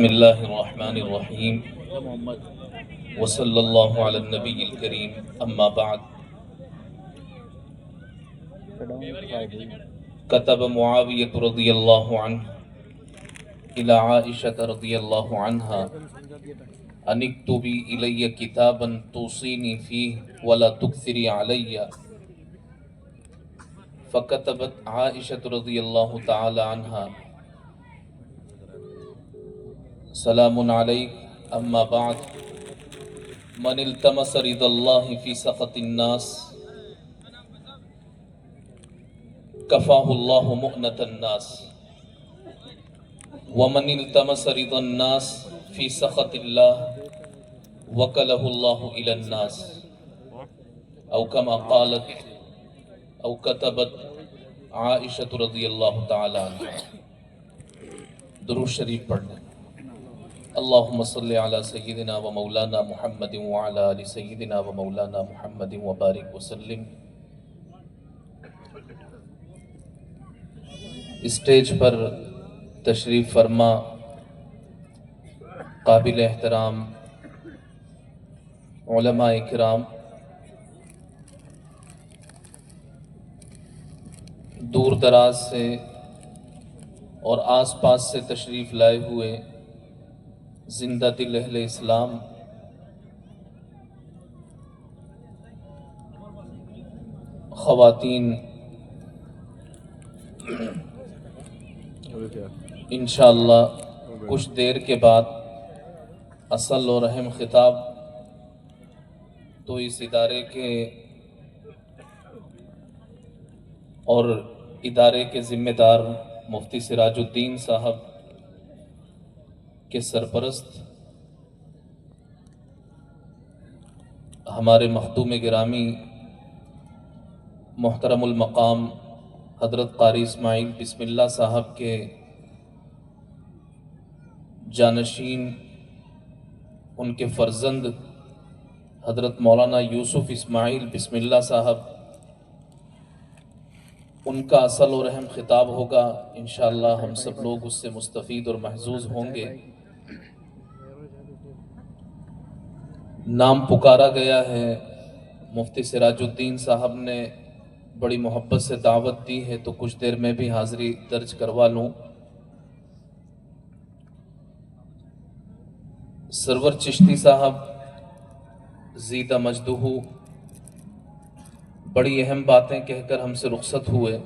بسم اللہ الرحمن الرحیم وصلی اللہ علی النبی الکریم اما بعد كتب معاویۃ رضی اللہ عنہ الى عائشة رضی اللہ عنہا ان اکتبی الی کتابا توصینی فیہ ولا تکثری علی فكتبت عائشة رضی اللہ تعالی عنہا سلام علیک اما بعد من التمس رضا اللہ فی سخط الناس کفاہ اللہ مؤنة الناس ومن التمس رضا الناس فی سخط اللہ وکلہ اللہ الی الناس او کما قالت او کتبت عائشہ رضی اللہ تعالی عنہ۔ درود شریف پڑھ لیں۔ اللہم صلی علی سیدنا و مولانا محمد وعلی آل سیدنا و مولانا محمد وبارک وسلم۔ اسٹیج پر تشریف فرما قابل احترام علماء کرام، دور دراز سے اور آس پاس سے تشریف لائے ہوئے زندہ دل اہل اسلام، خواتین، انشاءاللہ کچھ دیر کے بعد اصل اور اہم خطاب تو اس ادارے کے اور ادارے کے ذمہ دار مفتی سراج الدین صاحب کے سرپرست ہمارے مخدوم گرامی محترم المقام حضرت قاری اسماعیل بسم اللہ صاحب کے جانشین، ان کے فرزند حضرت مولانا یوسف اسماعیل بسم اللہ صاحب، ان کا اصل اور اہم خطاب ہوگا۔ انشاءاللہ ہم سب لوگ اس سے مستفید اور محظوظ ہوں گے۔ نام پکارا گیا ہے، مفتی سراج الدین صاحب نے بڑی محبت سے دعوت دی ہے تو کچھ دیر میں بھی حاضری درج کروا لوں۔ سرور چشتی صاحب زیدہ مجدہ بڑی اہم باتیں کہہ کر ہم سے رخصت ہوئے۔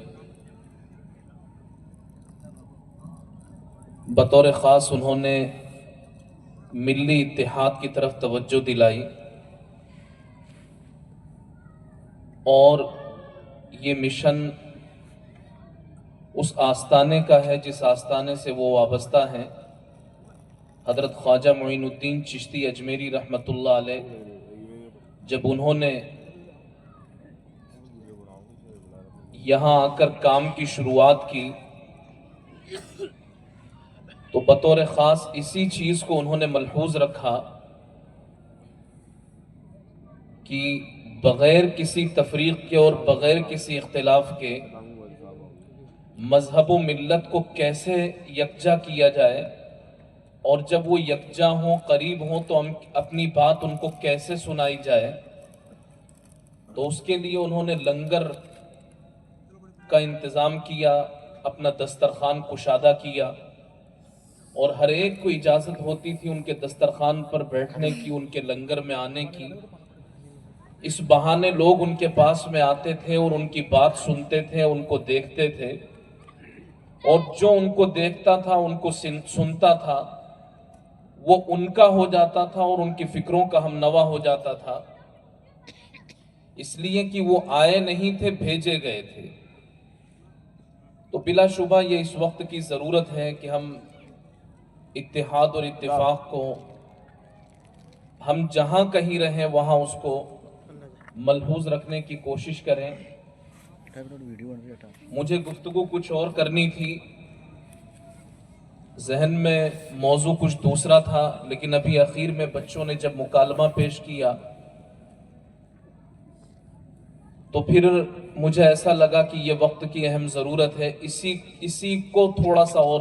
بطور خاص انہوں نے ملی اتحاد کی طرف توجہ دلائی اور یہ مشن اس آستانے کا ہے جس آستانے سے وہ وابستہ ہیں۔ حضرت خواجہ معین الدین چشتی اجمیری رحمۃ اللہ علیہ جب انہوں نے یہاں آ کر کام کی شروعات کی تو بطور خاص اسی چیز کو انہوں نے ملحوظ رکھا کہ بغیر کسی تفریق کے اور بغیر کسی اختلاف کے مذہب و ملت کو کیسے یکجا کیا جائے، اور جب وہ یکجا ہوں، قریب ہوں، تو ہم اپنی بات ان کو کیسے سنائی جائے۔ تو اس کے لیے انہوں نے لنگر کا انتظام کیا، اپنا دسترخوان کشادہ کیا، اور ہر ایک کو اجازت ہوتی تھی ان کے دسترخوان پر بیٹھنے کی، ان کے لنگر میں آنے کی۔ اس بہانے لوگ ان کے پاس میں آتے تھے اور ان کی بات سنتے تھے، ان کو دیکھتے تھے، اور جو ان کو دیکھتا تھا، ان کو سنتا تھا، وہ ان کا ہو جاتا تھا اور ان کی فکروں کا ہم نوا ہو جاتا تھا، اس لیے کہ وہ آئے نہیں تھے، بھیجے گئے تھے۔ تو بلا شبہ یہ اس وقت کی ضرورت ہے کہ ہم اتحاد اور اتفاق کو ہم جہاں کہیں رہیں وہاں اس کو ملحوظ رکھنے کی کوشش کریں۔ مجھے گفتگو کچھ اور کرنی تھی، ذہن میں موضوع کچھ دوسرا تھا، لیکن ابھی اخیر میں بچوں نے جب مکالمہ پیش کیا تو پھر مجھے ایسا لگا کہ یہ وقت کی اہم ضرورت ہے، اسی کو تھوڑا سا اور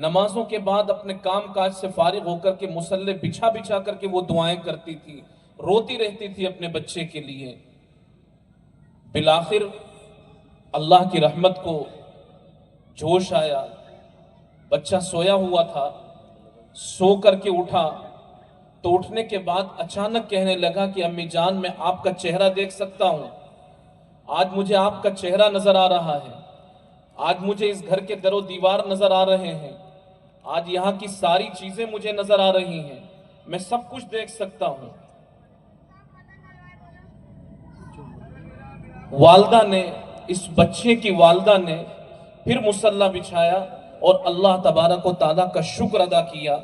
نمازوں کے بعد اپنے کام کاج سے فارغ ہو کر کے مصلے بچھا بچھا کر کے وہ دعائیں کرتی تھی، روتی رہتی تھی اپنے بچے کے لیے۔ بالآخر اللہ کی رحمت کو جوش آیا، بچہ سویا ہوا تھا، سو کر کے اٹھا تو اٹھنے کے بعد اچانک کہنے لگا کہ امی جان میں آپ کا چہرہ دیکھ سکتا ہوں، آج مجھے آپ کا چہرہ نظر آ رہا ہے، آج مجھے اس گھر کے در و دیوار نظر آ رہے ہیں، آج یہاں کی ساری چیزیں مجھے نظر آ رہی ہیں، میں سب کچھ دیکھ سکتا ہوں۔ والدہ نے، اس بچے کی والدہ نے پھر مصلی بچھایا اور اللہ تبارک و تعالیٰ کا شکر ادا کیا،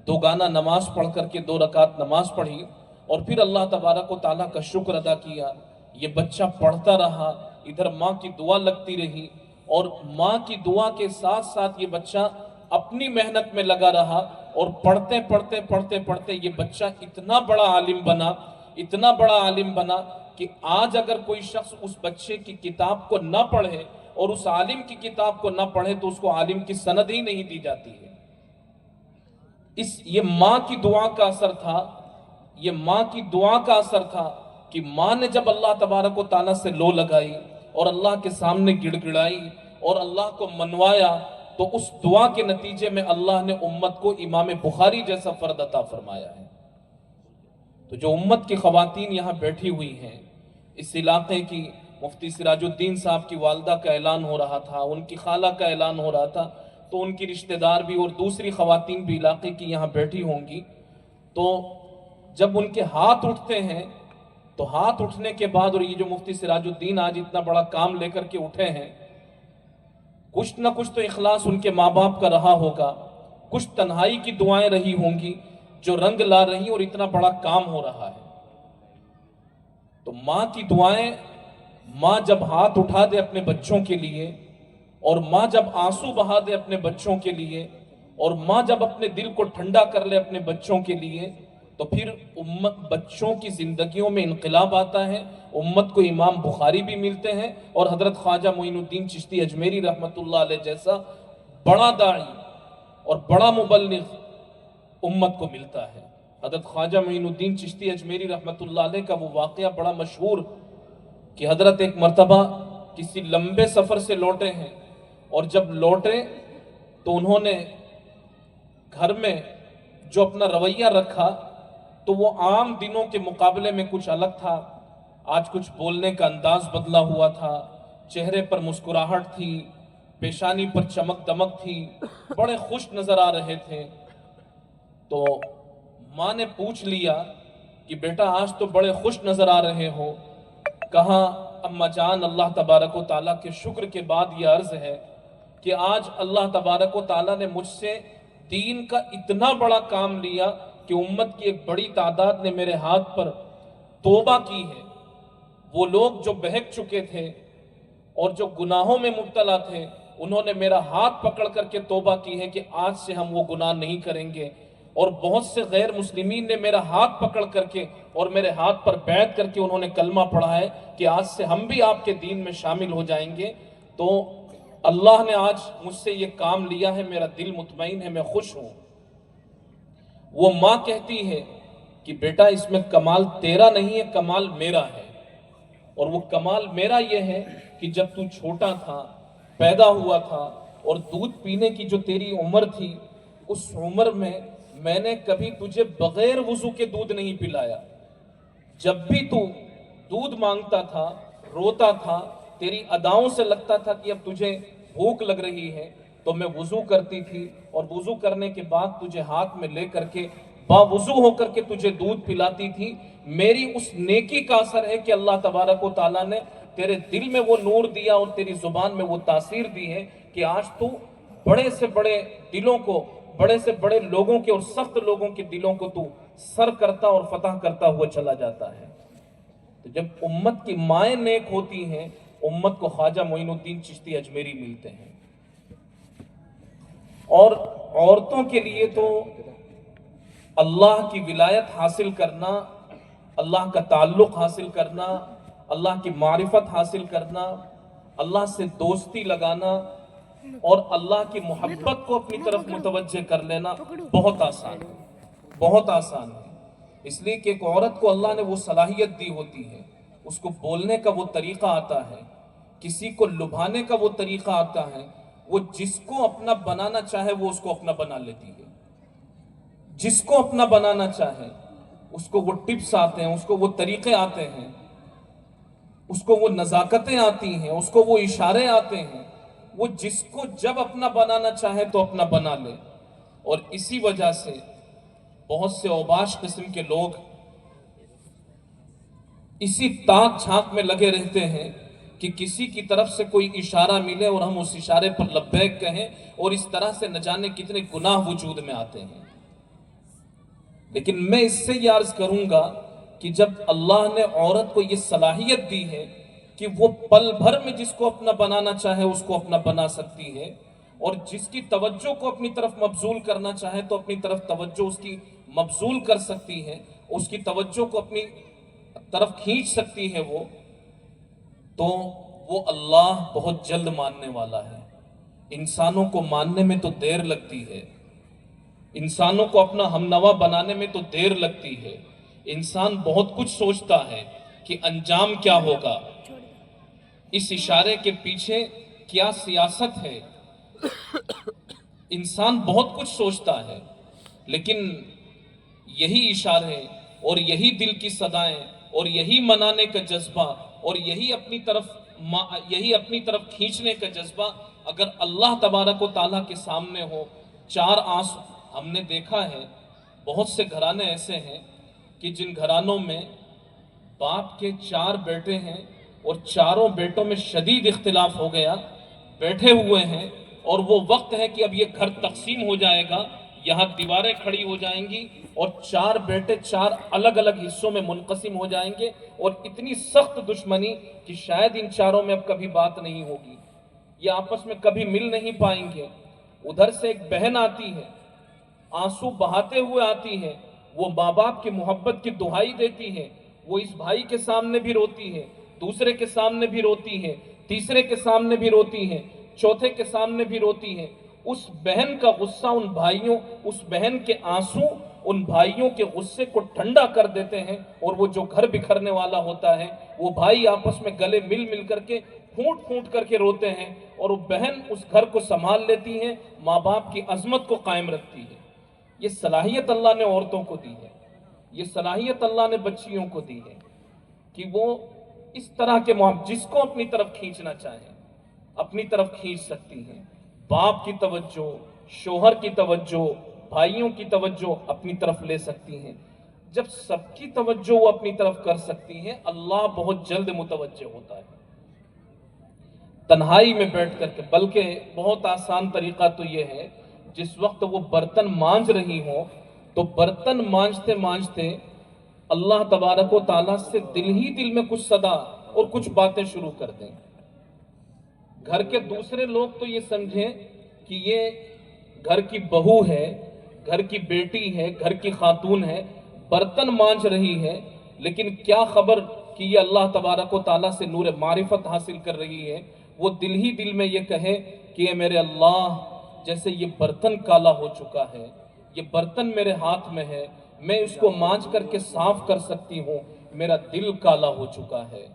دوگانہ نماز پڑھ کر کے 2 رکعت نماز پڑھی اور پھر اللہ تبارک و تعالیٰ کا شکر ادا کیا۔ یہ بچہ پڑھتا رہا، ادھر ماں کی دعا لگتی رہی اور ماں کی دعا کے ساتھ ساتھ یہ بچہ اپنی محنت میں لگا رہا اور پڑھتے پڑھتے پڑھتے پڑھتے یہ بچہ اتنا بڑا عالم بنا، اتنا بڑا عالم بنا کہ آج اگر کوئی شخص اس بچے کی کتاب کو نہ پڑھے اور اس عالم کی کتاب کو نہ پڑھے تو اس کو عالم کی سند ہی نہیں دی جاتی ہے۔ یہ ماں کی دعا کا اثر تھا، یہ ماں کی دعا کا اثر تھا کہ ماں نے جب اللہ تبارک و تعالیٰ سے لو لگائی اور اللہ کے سامنے گڑ گڑائی اور اللہ کو منوایا تو اس دعا کے نتیجے میں اللہ نے امت کو امام بخاری جیسا فرد عطا فرمایا ہے۔ تو جو امت کی خواتین یہاں بیٹھی ہوئی ہیں، اس علاقے کی مفتی سراج الدین صاحب کی والدہ کا اعلان ہو رہا تھا، ان کی خالہ کا اعلان ہو رہا تھا، تو ان کی رشتہ دار بھی اور دوسری خواتین بھی علاقے کی یہاں بیٹھی ہوں گی، تو جب ان کے ہاتھ اٹھتے ہیں تو ہاتھ اٹھنے کے بعد، اور یہ جو مفتی سراج الدین آج اتنا بڑا کام لے کر کے اٹھے ہیں، کچھ نہ کچھ تو اخلاص ان کے ماں باپ کا رہا ہوگا، کچھ تنہائی کی دعائیں رہی ہوں گی جو رنگ لا رہی اور اتنا بڑا کام ہو رہا ہے۔ تو ماں کی دعائیں، ماں جب ہاتھ اٹھا دے اپنے بچوں کے لیے اور ماں جب آنسو بہا دے اپنے بچوں کے لیے اور ماں جب اپنے دل کو ٹھنڈا کر لے اپنے بچوں کے لیے تو پھر بچوں کی زندگیوں میں انقلاب آتا ہے، امت کو امام بخاری بھی ملتے ہیں اور حضرت خواجہ معین الدین چشتی اجمیری رحمت اللہ علیہ جیسا بڑا داعی اور بڑا مبلغ امت کو ملتا ہے۔ حضرت خواجہ معین الدین چشتی اجمیری رحمت اللہ علیہ کا وہ واقعہ بڑا مشہور کہ حضرت ایک مرتبہ کسی لمبے سفر سے لوٹے ہیں اور جب لوٹے تو انہوں نے گھر میں جو اپنا رویہ رکھا تو وہ عام دنوں کے مقابلے میں کچھ الگ تھا۔ آج کچھ بولنے کا انداز بدلا ہوا تھا، چہرے پر مسکراہٹ تھی، پیشانی پر چمک دمک تھی، بڑے خوش نظر آ رہے تھے۔ تو ماں نے پوچھ لیا کہ بیٹا آج تو بڑے خوش نظر آ رہے ہو۔ کہا اماں جان اللہ تبارک و تعالیٰ کے شکر کے بعد یہ عرض ہے کہ آج اللہ تبارک و تعالیٰ نے مجھ سے دین کا اتنا بڑا کام لیا کہ امت کی ایک بڑی تعداد نے میرے ہاتھ پر توبہ کی ہے۔ وہ لوگ جو بہک چکے تھے اور جو گناہوں میں مبتلا تھے انہوں نے میرا ہاتھ پکڑ کر کے توبہ کی ہے کہ آج سے ہم وہ گناہ نہیں کریں گے، اور بہت سے غیر مسلمین نے میرا ہاتھ پکڑ کر کے اور میرے ہاتھ پر بیعت کر کے انہوں نے کلمہ پڑھا ہے کہ آج سے ہم بھی آپ کے دین میں شامل ہو جائیں گے۔ تو اللہ نے آج مجھ سے یہ کام لیا ہے، میرا دل مطمئن ہے، میں خوش ہوں۔ وہ ماں کہتی ہے کہ بیٹا اس میں کمال تیرا نہیں ہے، کمال میرا ہے، اور وہ کمال میرا یہ ہے کہ جب تو چھوٹا تھا، پیدا ہوا تھا اور دودھ پینے کی جو تیری عمر تھی اس عمر میں نے کبھی تجھے بغیر وضو کے دودھ نہیں پلایا۔ جب بھی تو دودھ مانگتا تھا، روتا تھا، تیری اداؤں سے لگتا تھا کہ اب تجھے بھوک لگ رہی ہے تو میں وضو کرتی تھی اور وضو کرنے کے بعد تجھے ہاتھ میں لے کر کے باوضو ہو کر کے تجھے دودھ پلاتی تھی۔ میری اس نیکی کا اثر ہے کہ اللہ تبارک و تعالیٰ نے تیرے دل میں وہ نور دیا اور تیری زبان میں وہ تاثیر دی ہے کہ آج تو بڑے سے بڑے دلوں کو، بڑے سے بڑے لوگوں کے اور سخت لوگوں کے دلوں کو تو سر کرتا اور فتح کرتا ہوا چلا جاتا ہے۔ تو جب امت کی مائیں نیک ہوتی ہیں امت کو خواجہ معین الدین چشتی اجمیری ملتے ہیں۔ اور عورتوں کے لیے تو اللہ کی ولایت حاصل کرنا، اللہ کا تعلق حاصل کرنا، اللہ کی معرفت حاصل کرنا، اللہ سے دوستی لگانا اور اللہ کی محبت کو اپنی طرف متوجہ کر لینا بہت آسان ہے، بہت آسان ہے۔ اس لیے کہ ایک عورت کو اللہ نے وہ صلاحیت دی ہوتی ہے، اس کو بولنے کا وہ طریقہ آتا ہے، کسی کو لبھانے کا وہ طریقہ آتا ہے، وہ جس کو اپنا بنانا چاہے وہ اس کو اپنا بنا لیتی ہے، جس کو اپنا بنانا چاہے اس کو وہ ٹپس آتے ہیں، اس کو وہ طریقے آتے ہیں، اس کو وہ نزاکتیں آتی ہیں، اس کو وہ اشارے آتے ہیں، وہ جس کو جب اپنا بنانا چاہے تو اپنا بنا لے۔ اور اسی وجہ سے بہت سے اوباش قسم کے لوگ اسی تاک جھانک میں لگے رہتے ہیں کہ کسی کی طرف سے کوئی اشارہ ملے اور ہم اس اشارے پر لبیک کہیں، اور اس طرح سے نہ جانے کتنے گناہ وجود میں آتے ہیں۔ لیکن میں اس سے یہ عرض کروں گا کہ جب اللہ نے عورت کو یہ صلاحیت دی ہے کہ وہ پل بھر میں جس کو اپنا بنانا چاہے اس کو اپنا بنا سکتی ہے، اور جس کی توجہ کو اپنی طرف مبذول کرنا چاہے تو اپنی طرف توجہ اس کی مبذول کر سکتی ہے، اس کی توجہ کو اپنی طرف کھینچ سکتی ہے، تو وہ اللہ بہت جلد ماننے والا ہے۔ انسانوں کو ماننے میں تو دیر لگتی ہے، انسانوں کو اپنا ہمنوا بنانے میں تو دیر لگتی ہے، انسان بہت کچھ سوچتا ہے کہ انجام کیا ہوگا، اس اشارے کے پیچھے کیا سیاست ہے، انسان بہت کچھ سوچتا ہے، لیکن یہی اشارے اور یہی دل کی صدائیں اور یہی منانے کا جذبہ اور یہی اپنی طرف کھینچنے کا جذبہ اگر اللہ تبارک و تعالیٰ کے سامنے ہو، چار آنسو ہم نے دیکھا ہے بہت سے گھرانے ایسے ہیں کہ جن گھرانوں میں باپ کے 4 بیٹے ہیں اور چاروں بیٹوں میں شدید اختلاف ہو گیا، بیٹھے ہوئے ہیں اور وہ وقت ہے کہ اب یہ گھر تقسیم ہو جائے گا، یہاں دیواریں کھڑی ہو جائیں گی اور 4 بیٹے 4 الگ الگ حصوں میں منقسم ہو جائیں گے، اور اتنی سخت دشمنی کہ شاید ان چاروں میں اب کبھی بات نہیں ہوگی، یہ آپس میں کبھی مل نہیں پائیں گے۔ ادھر سے ایک بہن آتی ہے، آنسو بہاتے ہوئے آتی ہے، وہ ماں باپ کی محبت کی دہائی دیتی ہے، وہ اس بھائی کے سامنے بھی روتی ہے، دوسرے کے سامنے بھی روتی ہے، تیسرے کے سامنے بھی روتی ہے، چوتھے کے سامنے بھی روتی ہے۔ اس بہن کا غصہ ان بھائیوں، اس بہن کے آنسو ان بھائیوں کے غصے کو ٹھنڈا کر دیتے ہیں، اور وہ جو گھر بکھرنے والا ہوتا ہے وہ بھائی آپس میں گلے مل مل کر کے پھوٹ پھوٹ کر کے روتے ہیں، اور وہ بہن اس گھر کو سنبھال لیتی ہے، ماں باپ کی عظمت کو قائم رکھتی ہے۔ یہ صلاحیت اللہ نے عورتوں کو دی ہے، یہ صلاحیت اللہ نے بچیوں کو دی ہے کہ وہ اس طرح کے جس کو اپنی طرف کھینچنا چاہیں اپنی طرف کھینچ سکتی ہیں، باپ کی توجہ، شوہر کی توجہ، بھائیوں کی توجہ اپنی طرف لے سکتی ہیں۔ جب سب کی توجہ وہ اپنی طرف کر سکتی ہیں، اللہ بہت جلد متوجہ ہوتا ہے، تنہائی میں بیٹھ کر کے۔ بلکہ بہت آسان طریقہ تو یہ ہے، جس وقت وہ برتن مانج رہی ہوں تو برتن مانجتے مانجتے اللہ تبارک و تعالیٰ سے دل ہی دل میں کچھ صدا اور کچھ باتیں شروع کر دیں۔ گھر کے دوسرے لوگ تو یہ سمجھیں کہ یہ گھر کی بہو ہے، گھر کی بیٹی ہے، گھر کی خاتون ہے، برتن مانج رہی ہے، لیکن کیا خبر کہ یہ اللہ تبارک و تعالیٰ سے نور معرفت حاصل کر رہی ہے۔ وہ دل ہی دل میں یہ کہے کہ اے میرے اللہ، جیسے یہ برتن کالا ہو چکا ہے، یہ برتن میرے ہاتھ میں ہے، میں اس کو مانج کر کے صاف کر سکتی ہوں، میرا دل کالا ہو چکا ہے،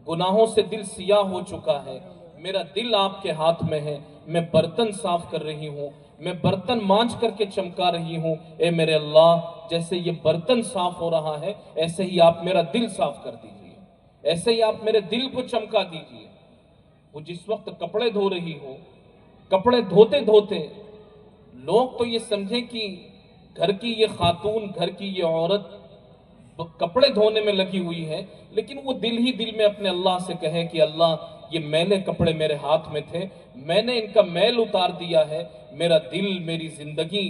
گناہوں سے دل سیاہ ہو چکا ہے، میرا دل آپ کے ہاتھ میں ہے، میں برتن صاف کر رہی ہوں، میں برتن مانج کر کے چمکا رہی ہوں، اے میرے اللہ، جیسے یہ برتن صاف ہو رہا ہے ایسے ہی آپ میرا دل صاف کر دیجئے، ایسے ہی آپ میرے دل کو چمکا دیجئے۔ وہ جس وقت کپڑے دھو رہی ہو، کپڑے دھوتے دھوتے لوگ تو یہ سمجھیں کہ گھر کی یہ خاتون، گھر کی یہ عورت کپڑے دھونے میں لگی ہوئی ہے، لیکن وہ دل ہی دل میں اپنے اللہ سے کہے کہ اللہ، یہ میلے کپڑے میرے ہاتھ میں تھے، میں نے ان کا میل اتار دیا ہے، میرا دل، میری زندگی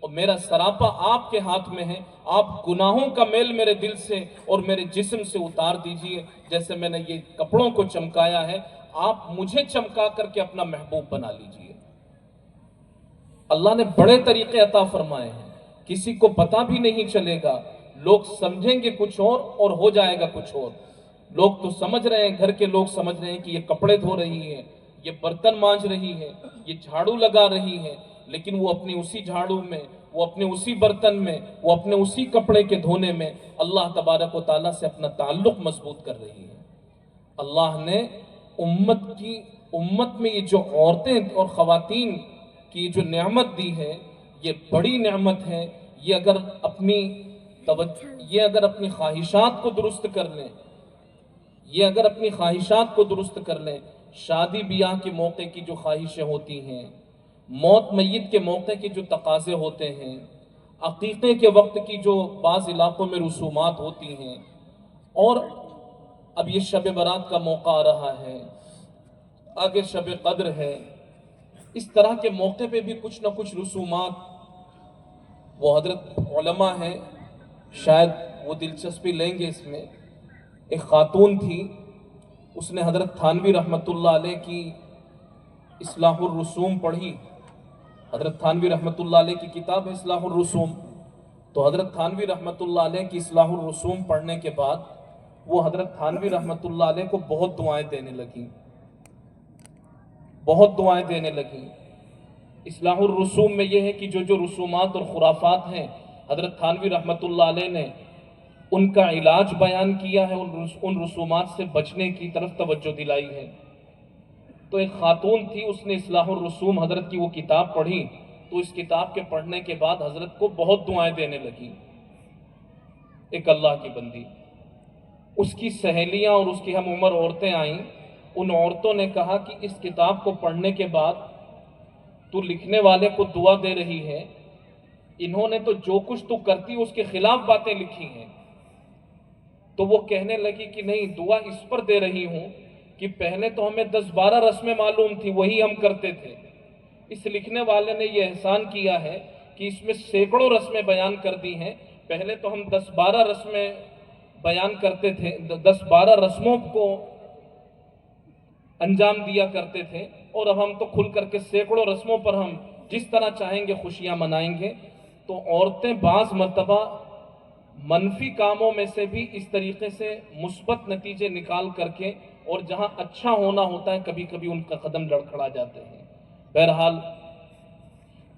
اور میرا سراپا آپ کے ہاتھ میں ہے، آپ گناہوں کا میل میرے دل سے اور میرے جسم سے اتار دیجئے، جیسے میں نے یہ کپڑوں کو چمکایا ہے، آپ مجھے چمکا کر کے اپنا محبوب بنا لیجئے۔ اللہ نے بڑے طریقے عطا فرمائے ہیں، کسی کو پتہ بھی نہیں چلے گا، لوگ سمجھیں گے کچھ اور ہو جائے گا کچھ اور۔ لوگ تو سمجھ رہے ہیں، گھر کے لوگ سمجھ رہے ہیں کہ یہ کپڑے دھو رہی ہے، یہ برتن مانج رہی ہے، یہ جھاڑو لگا رہی ہے، لیکن وہ اپنی اسی جھاڑو میں، وہ اپنے اسی برتن میں، وہ اپنے اسی کپڑے کے دھونے میں اللہ تبارک و تعالیٰ سے اپنا تعلق مضبوط کر رہی ہے۔ اللہ نے امت میں یہ جو عورتیں اور خواتین کی جو نعمت دی ہے، یہ بڑی نعمت ہے۔ یہ اگر اپنی خواہشات کو درست کر لیں، یہ اگر اپنی خواہشات کو درست کر لیں، شادی بیاہ کے موقع کی جو خواہشیں ہوتی ہیں، موت میت کے موقع کے جو تقاضے ہوتے ہیں، عقیقے کے وقت کی جو بعض علاقوں میں رسومات ہوتی ہیں، اور اب یہ شب برات کا موقع آ رہا ہے، آگے شب قدر ہے، اس طرح کے موقع پہ بھی کچھ نہ کچھ رسومات، وہ حضرت علماء ہیں شاید وہ دلچسپی لیں گے اس میں۔ ایک خاتون تھی، اس نے حضرت تھانوی رحمۃ اللہ علیہ کی اصلاح الرسوم پڑھی۔ حضرت تھانوی رحمۃ اللہ علیہ کی کتاب ہے اصلاح الرسوم، تو حضرت تھانوی رحمۃ اللہ علیہ کی اصلاح الرسوم پڑھنے کے بعد وہ حضرت تھانوی رحمۃ اللہ علیہ کو بہت دعائیں دینے لگیں، بہت دعائیں دینے لگیں۔ اصلاح الرسوم میں یہ ہے کہ جو رسومات اور خرافات ہیں، حضرت تھانوی رحمۃ اللہ علیہ نے ان کا علاج بیان کیا ہے، ان رسومات سے بچنے کی طرف توجہ دلائی ہے۔ تو ایک خاتون تھی، اس نے اصلاح الرسوم حضرت کی وہ کتاب پڑھی، تو اس کتاب کے پڑھنے کے بعد حضرت کو بہت دعائیں دینے لگی۔ ایک اللہ کی بندی، اس کی سہیلیاں اور اس کی ہم عمر عورتیں آئیں، ان عورتوں نے کہا کہ اس کتاب کو پڑھنے کے بعد تو لکھنے والے کو دعا دے رہی ہے، انہوں نے تو جو کچھ تو کرتی اس کے خلاف باتیں لکھی ہیں۔ تو وہ کہنے لگی کہ نہیں، دعا اس پر دے رہی ہوں کہ پہلے تو ہمیں 10-12 رسمیں معلوم تھی، وہی ہم کرتے تھے، اس لکھنے والے نے یہ احسان کیا ہے کہ اس میں سینکڑوں رسمیں بیان کر دی ہیں۔ پہلے تو ہم 10-12 رسمیں بیان کرتے تھے، 10-12 رسموں کو انجام دیا کرتے تھے، اور اب ہم تو کھل کر کے سینکڑوں رسموں پر ہم جس طرح چاہیں گے خوشیاں منائیں گے۔ تو عورتیں بعض مرتبہ منفی کاموں میں سے بھی اس طریقے سے مثبت نتیجے نکال کر کے، اور جہاں اچھا ہونا ہوتا ہے کبھی کبھی ان کا قدم لڑکھڑا جاتے ہیں۔ بہرحال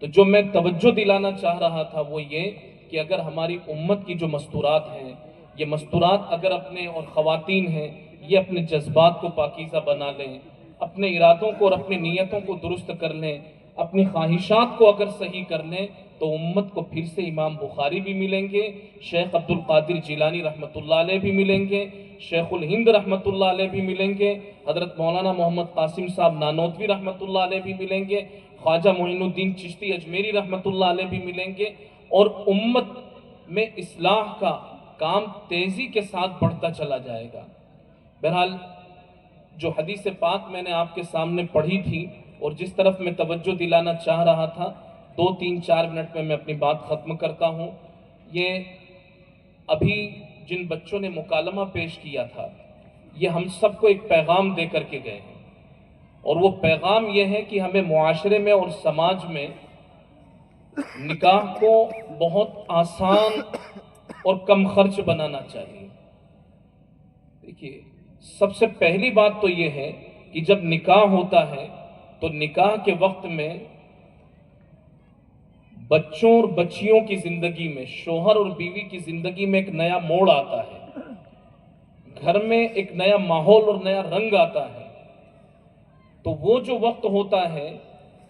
تو جو میں توجہ دلانا چاہ رہا تھا وہ یہ کہ اگر ہماری امت کی جو مستورات ہیں، یہ مستورات اگر اپنے، اور خواتین ہیں، یہ اپنے جذبات کو پاکیزہ بنا لیں، اپنے ارادوں کو اور اپنی نیتوں کو درست کر لیں، اپنی خواہشات کو اگر صحیح کر لیں، تو امت کو پھر سے امام بخاری بھی ملیں گے، شیخ عبد القادر جیلانی رحمۃ اللہ علیہ بھی ملیں گے، شیخ الہند رحمۃ اللہ علیہ بھی ملیں گے، حضرت مولانا محمد قاسم صاحب نانوتوی رحمۃ اللہ علیہ بھی ملیں گے، خواجہ معین الدین چشتی اجمیری رحمۃ اللہ علیہ بھی ملیں گے، اور امت میں اصلاح کا کام تیزی کے ساتھ بڑھتا چلا جائے گا۔ بہرحال جو حدیث پاک میں نے آپ کے سامنے پڑھی تھی اور جس طرف میں توجہ دلانا چاہ رہا تھا، 2-3-4 منٹ میں اپنی بات ختم کرتا ہوں۔ یہ ابھی جن بچوں نے مکالمہ پیش کیا تھا، یہ ہم سب کو ایک پیغام دے کر کے گئے ہیں، اور وہ پیغام یہ ہے کہ ہمیں معاشرے میں اور سماج میں نکاح کو بہت آسان اور کم خرچ بنانا چاہیے۔ دیکھیے، سب سے پہلی بات تو یہ ہے کہ جب نکاح ہوتا ہے تو نکاح کے وقت میں بچوں اور بچیوں کی زندگی میں، شوہر اور بیوی کی زندگی میں ایک نیا موڑ آتا ہے، گھر میں ایک نیا ماحول اور نیا رنگ آتا ہے۔ تو وہ جو وقت ہوتا ہے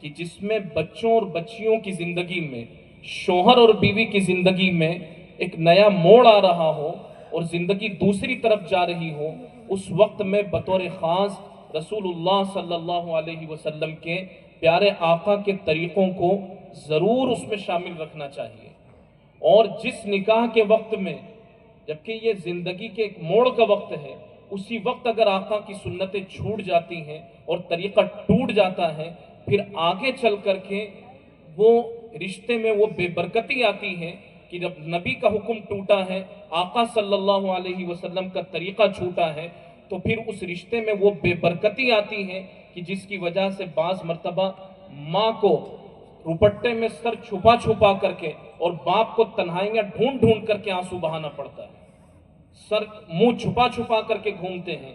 کہ جس میں بچوں اور بچیوں کی زندگی میں، شوہر اور بیوی کی زندگی میں ایک نیا موڑ آ رہا ہو اور زندگی دوسری طرف جا رہی ہو، اس وقت میں بطور خاص رسول اللہ صلی اللہ علیہ وسلم کے پیارے آقا کے طریقوں کو ضرور اس میں شامل رکھنا چاہیے۔ اور جس نکاح کے وقت میں، جبکہ یہ زندگی کے ایک موڑ کا وقت ہے، اسی وقت اگر آقا کی سنتیں چھوٹ جاتی ہیں اور طریقہ ٹوٹ جاتا ہے، پھر آگے چل کر کے وہ رشتے میں وہ بے برکتی آتی ہے کہ جب نبی کا حکم ٹوٹا ہے، آقا صلی اللہ علیہ وسلم کا طریقہ چھوٹا ہے، تو پھر اس رشتے میں وہ بے برکتی آتی ہے کہ جس کی وجہ سے بعض مرتبہ ماں کو روپٹے میں سر چھپا چھپا کر کے اور باپ کو تنہائیاں ڈھونڈ ڈھونڈ کر کے آنسو بہانا پڑتا ہے، سر منہ چھپا چھپا کر کے گھومتے ہیں،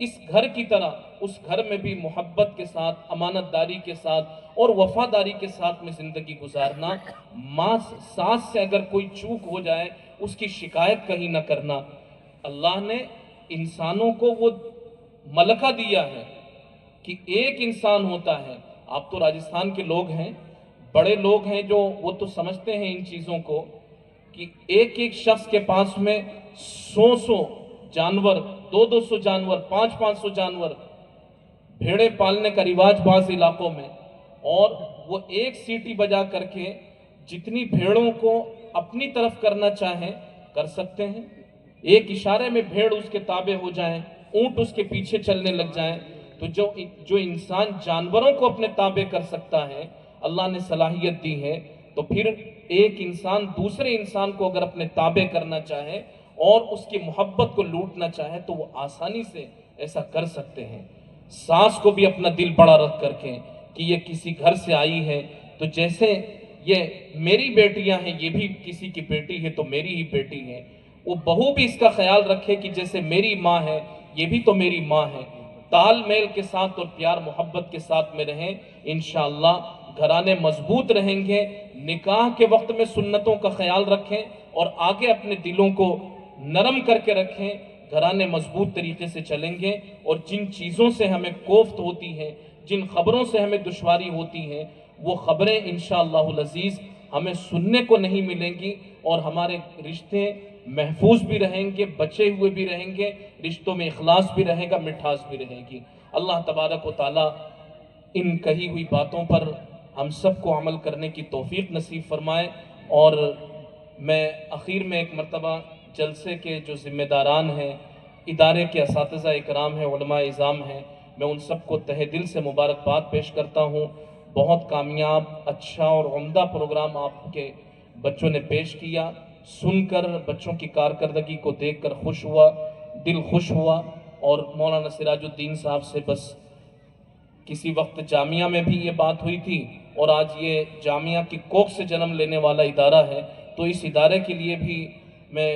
اس گھر کی طرح اس گھر میں بھی محبت کے ساتھ، امانت داری کے ساتھ اور وفاداری کے ساتھ میں زندگی گزارنا. ماں ساس سے اگر کوئی چوک ہو جائے اس کی شکایت کہیں نہ کرنا. اللہ نے انسانوں کو وہ ملکہ دیا ہے کہ ایک انسان ہوتا ہے. آپ تو راجستھان کے لوگ ہیں، بڑے لوگ ہیں، جو وہ تو سمجھتے ہیں ان چیزوں کو کہ ایک ایک شخص کے پاس میں 100 جانور، 200 جانور، 500 جانور، بھیڑیں پالنے کا رواج بعض علاقوں میں، اور وہ ایک سیٹی بجا کر کے جتنی بھیڑوں کو اپنی طرف کرنا چاہیں کر سکتے ہیں. ایک اشارے میں بھیڑ اس کے تابع ہو جائیں، اونٹ اس کے پیچھے چلنے لگ جائیں. تو جو انسان جانوروں کو اپنے تابع کر سکتا ہے، اللہ نے صلاحیت دی ہے، تو پھر ایک انسان دوسرے انسان کو اگر اپنے تابع کرنا چاہے اور اس کی محبت کو لوٹنا چاہے تو وہ آسانی سے ایسا کر سکتے ہیں. ساس کو بھی اپنا دل بڑا رکھ کر کے کہ یہ کسی گھر سے آئی ہے، تو جیسے یہ میری بیٹیاں ہیں، یہ بھی کسی کی بیٹی ہے تو میری ہی بیٹی ہے. وہ بہو بھی اس کا خیال رکھے کہ جیسے میری ماں ہے یہ بھی تو میری ماں ہے. تال میل کے ساتھ اور پیار محبت کے ساتھ میں رہیں، انشاءاللہ گھرانے مضبوط رہیں گے. نکاح کے وقت میں سنتوں کا خیال رکھیں اور آگے اپنے دلوں کو نرم کر کے رکھیں. گھرانے مضبوط طریقے سے چلیں گے، اور جن چیزوں سے ہمیں کوفت ہوتی ہے، جن خبروں سے ہمیں دشواری ہوتی ہے، وہ خبریں انشاءاللہ العزیز ہمیں سننے کو نہیں ملیں گی، اور ہمارے رشتے محفوظ بھی رہیں گے، بچے ہوئے بھی رہیں گے، رشتوں میں اخلاص بھی رہے گا، مٹھاس بھی رہے گی. اللہ تبارک و تعالی ان کہی ہوئی باتوں پر ہم سب کو عمل کرنے کی توفیق نصیب فرمائے. اور میں اخیر میں ایک مرتبہ جلسے کے جو ذمہ داران ہیں، ادارے کے اساتذہ اکرام ہیں، علماء اعظام ہیں، میں ان سب کو تہہ دل سے مبارکباد پیش کرتا ہوں. بہت کامیاب، اچھا اور عمدہ پروگرام آپ کے بچوں نے پیش کیا. سن کر، بچوں کی کارکردگی کو دیکھ کر خوش ہوا، دل خوش ہوا. اور مولانا سراج الدین صاحب سے بس کسی وقت جامعہ میں بھی یہ بات ہوئی تھی، اور آج یہ جامعہ کی کوکھ سے جنم لینے والا ادارہ ہے، تو اس ادارے کے لیے بھی میں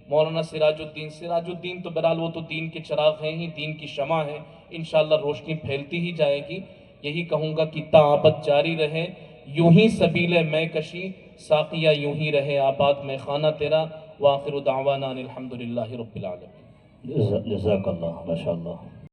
مولانا سراج الدین تو بہرحال وہ تو دین کے چراغ ہیں ہی، دین کی شمع ہے، انشاءاللہ روشنی پھیلتی ہی جائے گی. یہی کہوں گا کہ تعابت جاری رہے، یوں ہی سبیل میں کشی، ساقیہ یوں ہی رہے آباد میں خانہ تیرا. وآخر دعوانا الحمدللہ رب العالمین. جزاک اللہ، ماشاءاللہ.